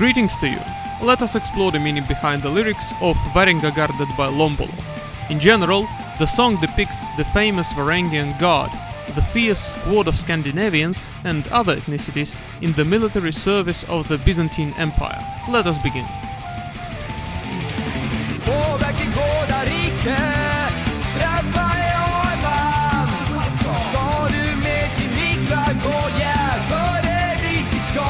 Greetings to you! Let us explore the meaning behind the lyrics of Väringagardet by Lombolo. In general, the song depicts the famous Varangian god, the fierce squad of Scandinavians and other ethnicities in the military service of the Byzantine Empire. Let us begin. Gårdarike, träffa ska du med till Miklagård, för det dit vi ska.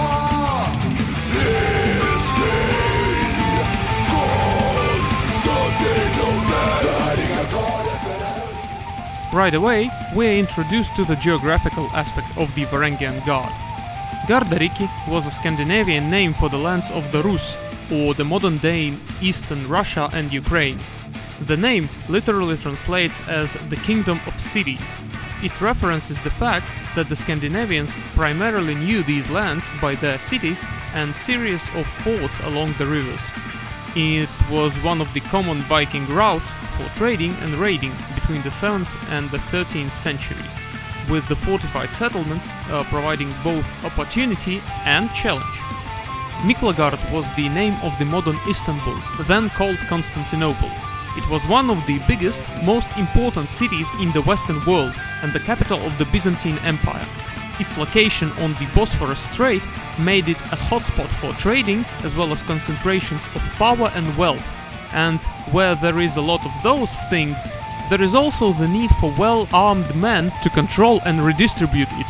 Right away, we are introduced to the geographical aspect of the Varangian god. Gårdarike was a Scandinavian name for the lands of the Rus, or the modern-day Eastern Russia and Ukraine. The name literally translates as the Kingdom of Cities. It references the fact that the Scandinavians primarily knew these lands by their cities and series of forts along the rivers. It was one of the common Viking routes for trading and raiding between the 7th and the 13th centuries, with the fortified settlements providing both opportunity and challenge. Miklagård was the name of the modern Istanbul, then called Konstantinopel. It was one of the biggest, most important cities in the Western world and the capital of the Byzantine Empire. Its location on the Bosphorus Strait made it a hotspot for trading as well as concentrations of power and wealth. And where there is a lot of those things, there is also the need for well-armed men to control and redistribute it.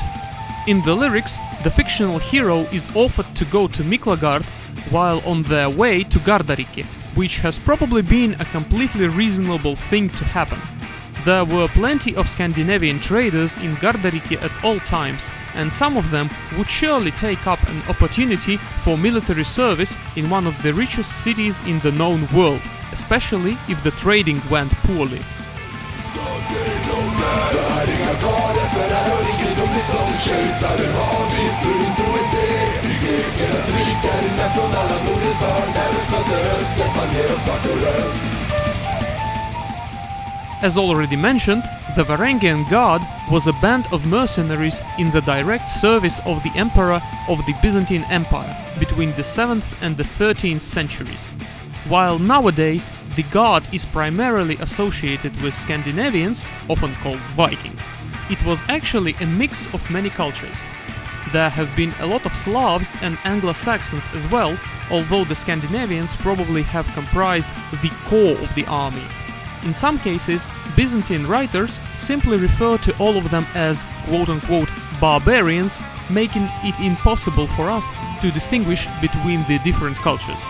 In the lyrics, the fictional hero is offered to go to Miklagård while on their way to Gårdarike, which has probably been a completely reasonable thing to happen. There were plenty of Scandinavian traders in Gårdarike at all times, and some of them would surely take up an opportunity for military service in one of the richest cities in the known world, especially if the trading went poorly. Kejsaren svurit, grekernas rike från alla Nordens hörn, möter, svart och rött. As already mentioned, the Varangian god was a band of mercenaries in the direct service of the emperor of the Byzantine Empire between the 7th and the 13th centuries. While nowadays the god is primarily associated with Scandinavians, often called Vikings, it was actually a mix of many cultures. There have been a lot of Slavs and Anglo-Saxons as well, although the Scandinavians probably have comprised the core of the army. In some cases, Byzantine writers simply refer to all of them as quote-unquote barbarians, making it impossible for us to distinguish between the different cultures.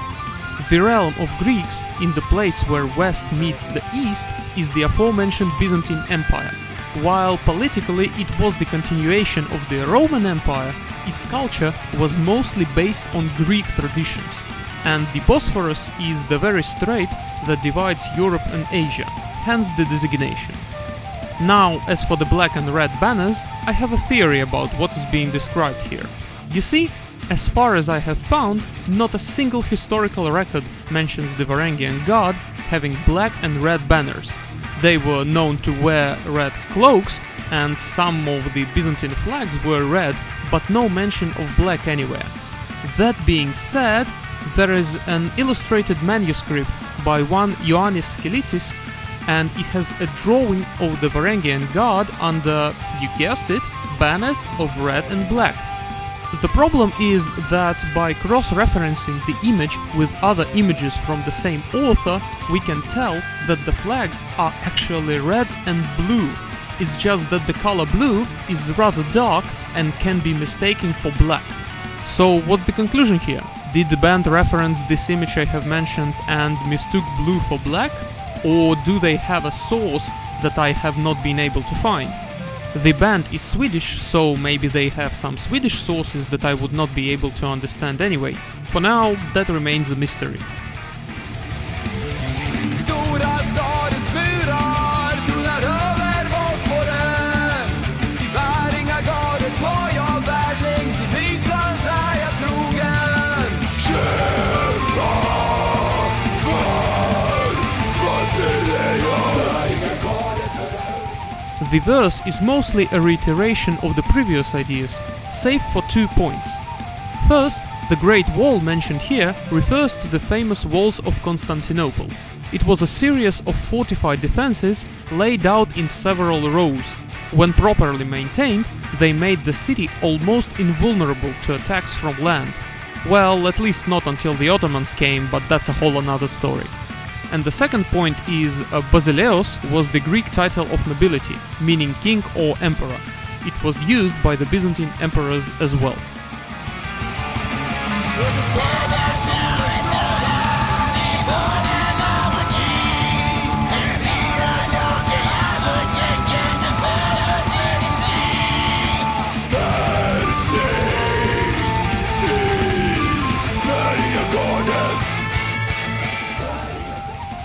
The realm of Greeks, in the place where West meets the East, is the aforementioned Byzantine Empire. While politically it was the continuation of the Roman Empire, its culture was mostly based on Greek traditions. And the Bosphorus is the very strait that divides Europe and Asia, hence the designation. Now, as for the black and red banners, I have a theory about what is being described here. You see, as far as I have found, not a single historical record mentions the Varangian god having black and red banners. They were known to wear red cloaks, and some of the Byzantine flags were red, but no mention of black anywhere. That being said, there is an illustrated manuscript by one Ioannis Skelitsis, and it has a drawing of the Varangian god under, you guessed it, banners of red and black. The problem is that by cross-referencing the image with other images from the same author, we can tell that the flags are actually red and blue. It's just that the color blue is rather dark and can be mistaken for black. So what's the conclusion here? Did the band reference this image I have mentioned and mistook blue for black? Or do they have a source that I have not been able to find? The band is Swedish, so maybe they have some Swedish sources that I would not be able to understand anyway. For now, that remains a mystery. Stora stadens murar, Tronar, över, bosporen. I Väringagardet har jag värvning, till Bysans jag trogen. Kämpa för Basileios. The verse is mostly a reiteration of the previous ideas, save for 2 points. First, The Great Wall mentioned here refers to the famous walls of Constantinople. It was a series of fortified defenses laid out in several rows. When properly maintained, they made the city almost invulnerable to attacks from land. Well, at least not until the Ottomans came, but that's a whole another story. And the second point is Basileios was the Greek title of nobility, meaning king or emperor. It was used by the Byzantine emperors as well.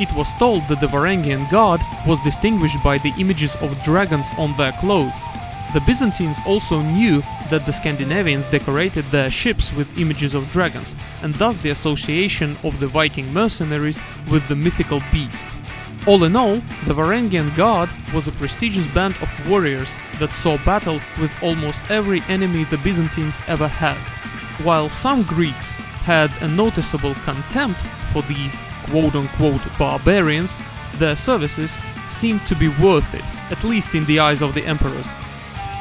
It was told that the Varangian guard was distinguished by the images of dragons on their clothes. The Byzantines also knew that the Scandinavians decorated their ships with images of dragons, and thus the association of the Viking mercenaries with the mythical beast. All in all, the Varangian Guard was a prestigious band of warriors that saw battle with almost every enemy the Byzantines ever had. While some Greeks had a noticeable contempt for these quote-unquote barbarians, their services seemed to be worth it, at least in the eyes of the emperors.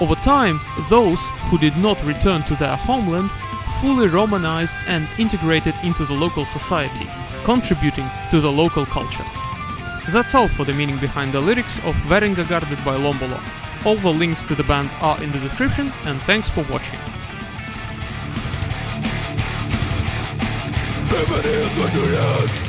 Over time, those who did not return to their homeland fully Romanized and integrated into the local society, contributing to the local culture. That's all for the meaning behind the lyrics of Väringagardet by Lombolo. All the links to the band are in the description, and thanks for watching. Över det så du rätt.